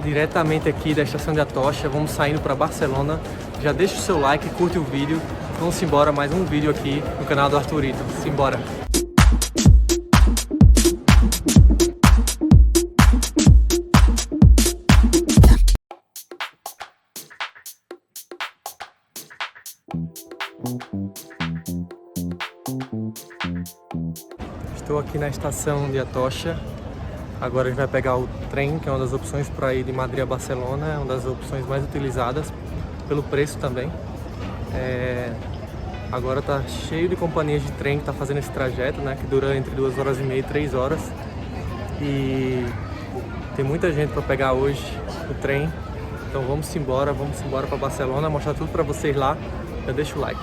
diretamente aqui da estação de Atocha. Vamos saindo para Barcelona. Já deixa o seu like, curte o vídeo. Vamos embora, mais um vídeo aqui no canal do Arturito. Simbora! Estou aqui na estação de Atocha. Agora a gente vai pegar o trem, que é uma das opções para ir de Madrid a Barcelona. É uma das opções mais utilizadas, pelo preço também. Agora está cheio de companhias de trem que está fazendo esse trajeto, né, que dura entre 2 horas e meia e 3 horas. E tem muita gente para pegar hoje o trem. Então vamos embora para Barcelona, mostrar tudo para vocês lá. Já deixa o like.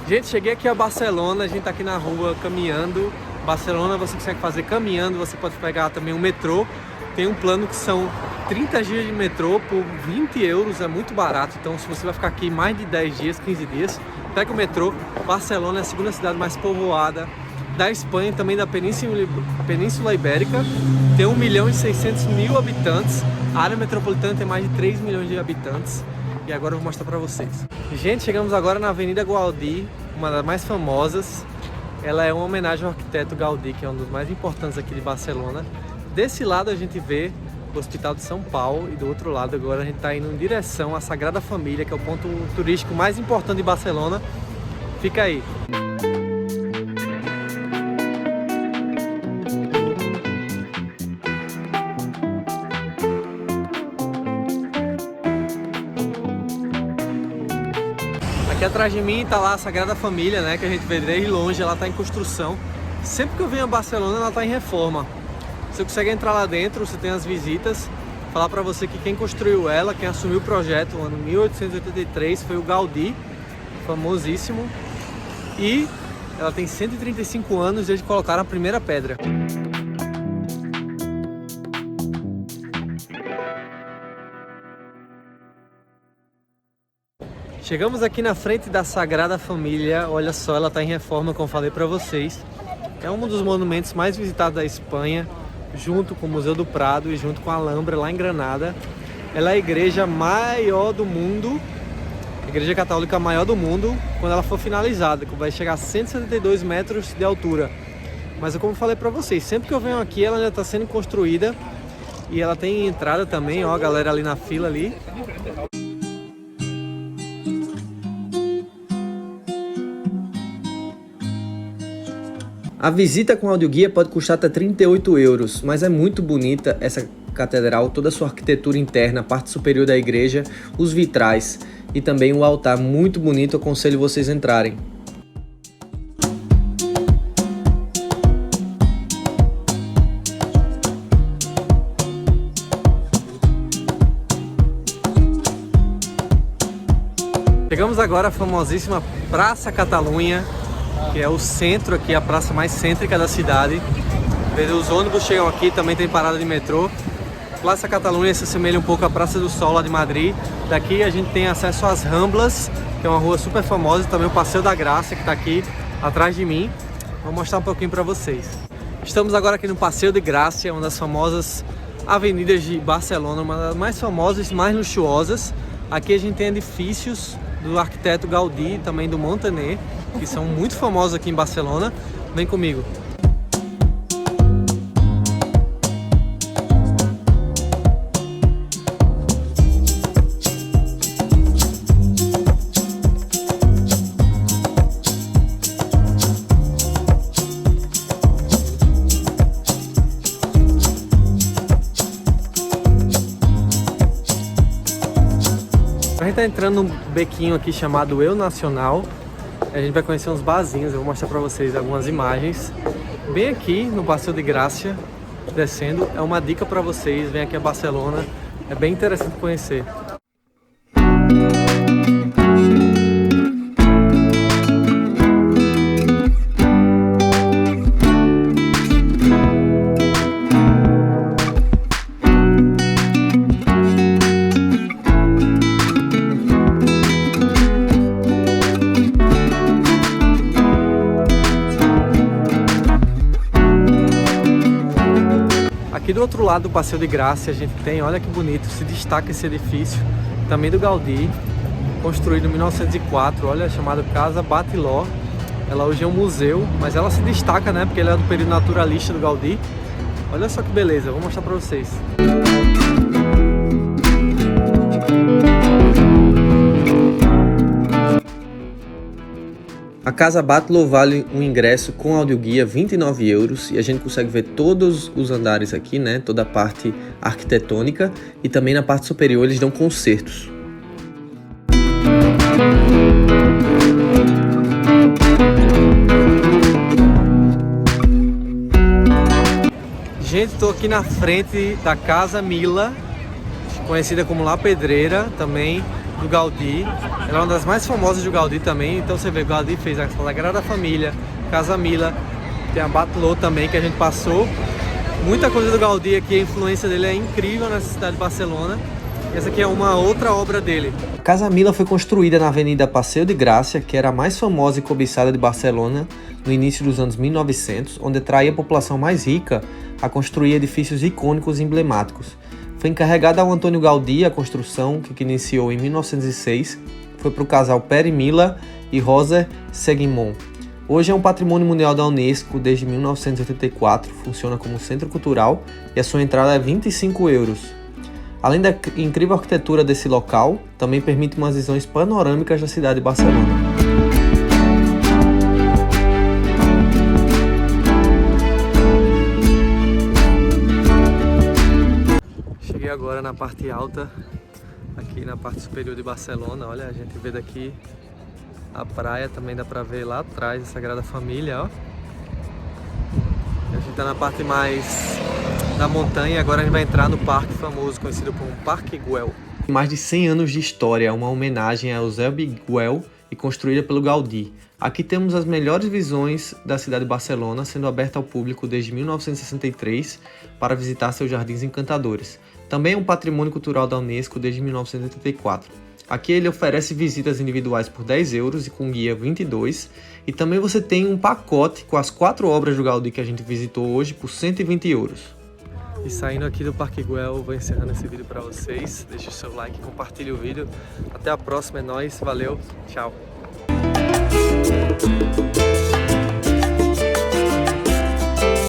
Gente, cheguei aqui a Barcelona, a gente tá aqui na rua caminhando. Barcelona você consegue fazer caminhando, você pode pegar também um metrô. Tem um plano que são 30 dias de metrô por 20 euros, é muito barato. Então se você vai ficar aqui mais de 10 dias, 15 dias, pega o metrô. Barcelona é a segunda cidade mais povoada da Espanha, também da Península Ibérica. Tem 1.600.000 habitantes. A área metropolitana tem mais de 3 milhões de habitantes. E agora eu vou mostrar para vocês. Gente, chegamos agora na Avenida Gaudí, uma das mais famosas. Ela é uma homenagem ao arquiteto Gaudí, que é um dos mais importantes aqui de Barcelona. Desse lado a gente vê o Hospital de São Paulo e do outro lado agora a gente está indo em direção à Sagrada Família, que é o ponto turístico mais importante de Barcelona. Fica aí. Aqui atrás de mim tá lá a Sagrada Família, né, que a gente vê desde longe, ela tá em construção. Sempre que eu venho a Barcelona, ela tá em reforma. Você consegue entrar lá dentro, você tem as visitas. Falar pra você que quem construiu ela, quem assumiu o projeto no ano 1883 foi o Gaudí, famosíssimo. E ela tem 135 anos desde que colocaram a primeira pedra. Chegamos aqui na frente da Sagrada Família. Olha só, ela está em reforma, como falei para vocês. É um dos monumentos mais visitados da Espanha, junto com o Museu do Prado e junto com a Alhambra, lá em Granada. Ela é a igreja maior do mundo, a igreja católica maior do mundo, quando ela for finalizada, que vai chegar a 172 metros de altura. Mas como eu falei para vocês, sempre que eu venho aqui, ela já está sendo construída. E ela tem entrada também, ó, a galera ali na fila ali. A visita com audioguia pode custar até 38 euros, mas é muito bonita essa catedral, toda a sua arquitetura interna, a parte superior da igreja, os vitrais e também o altar muito bonito, eu aconselho vocês a entrarem. Chegamos agora à famosíssima Praça Catalunha, que é o centro aqui, a praça mais cêntrica da cidade. Os ônibus chegam aqui, também tem parada de metrô. Praça Catalunha se assemelha um pouco à Praça do Sol lá de Madrid. Daqui a gente tem acesso às Ramblas, que é uma rua super famosa, e também o Passeio da Graça, que está aqui atrás de mim. Vou mostrar um pouquinho para vocês. Estamos agora aqui no Passeio de Graça, uma das famosas avenidas de Barcelona, uma das mais famosas e mais luxuosas. Aqui a gente tem edifícios do arquiteto Gaudí, também do Montaner, que são muito famosos aqui em Barcelona. Vem comigo. A gente tá entrando num bequinho aqui chamado Eu Nacional. A gente vai conhecer uns barzinhos, eu vou mostrar pra vocês algumas imagens. Bem aqui no Passeio de Graça, descendo, é uma dica pra vocês. Vem aqui a Barcelona, É bem interessante conhecer. Aqui do outro lado do Passeio de Graça a gente tem, olha que bonito, se destaca esse edifício, também do Gaudí, construído em 1904, olha, chamado Casa Batlló. Ela hoje é um museu, mas ela se destaca, né, porque ela é do período naturalista do Gaudí. Olha só que beleza, vou mostrar para vocês. A Casa Batlló vale um ingresso com audioguia 29 euros e a gente consegue ver todos os andares aqui, né? Toda a parte arquitetônica, e também na parte superior eles dão concertos. Gente, estou aqui na frente da Casa Mila, conhecida como La Pedreira, também do Gaudí. Ela é uma das mais famosas do Gaudí também. Então você vê, o Gaudí fez a Sagrada Família, Casa Mila, tem a Batlló também que a gente passou. Muita coisa do Gaudí aqui, a influência dele é incrível nessa cidade de Barcelona. Essa aqui é uma outra obra dele. A Casa Mila foi construída na Avenida Passeio de Graça, que era a mais famosa e cobiçada de Barcelona no início dos anos 1900, onde atraía a população mais rica a construir edifícios icônicos e emblemáticos. Foi encarregada ao Antônio Gaudí a construção, que iniciou em 1906, foi para o casal Pere Mila e Rosa Seguimon. Hoje é um patrimônio mundial da Unesco desde 1984, funciona como centro cultural e a sua entrada é 25 euros. Além da incrível arquitetura desse local, também permite umas visões panorâmicas da cidade de Barcelona. Cheguei agora na parte alta, aqui na parte superior de Barcelona. Olha, a gente vê daqui a praia, também dá pra ver lá atrás a Sagrada Família, ó. A gente tá na parte mais da montanha, agora a gente vai entrar no parque famoso, conhecido como Parque Güell. Mais de 100 anos de história, uma homenagem a Eusebi Güell e construída pelo Gaudí. Aqui temos as melhores visões da cidade de Barcelona, sendo aberta ao público desde 1963 para visitar seus jardins encantadores. Também é um patrimônio cultural da Unesco desde 1984. Aqui ele oferece visitas individuais por 10 euros e com guia 22. E também você tem um pacote com as 4 obras do Gaudí que a gente visitou hoje por 120 euros. E saindo aqui do Parque Güell, vou encerrando esse vídeo para vocês. Deixe o seu like, compartilhe o vídeo. Até a próxima, é nóis, valeu, tchau!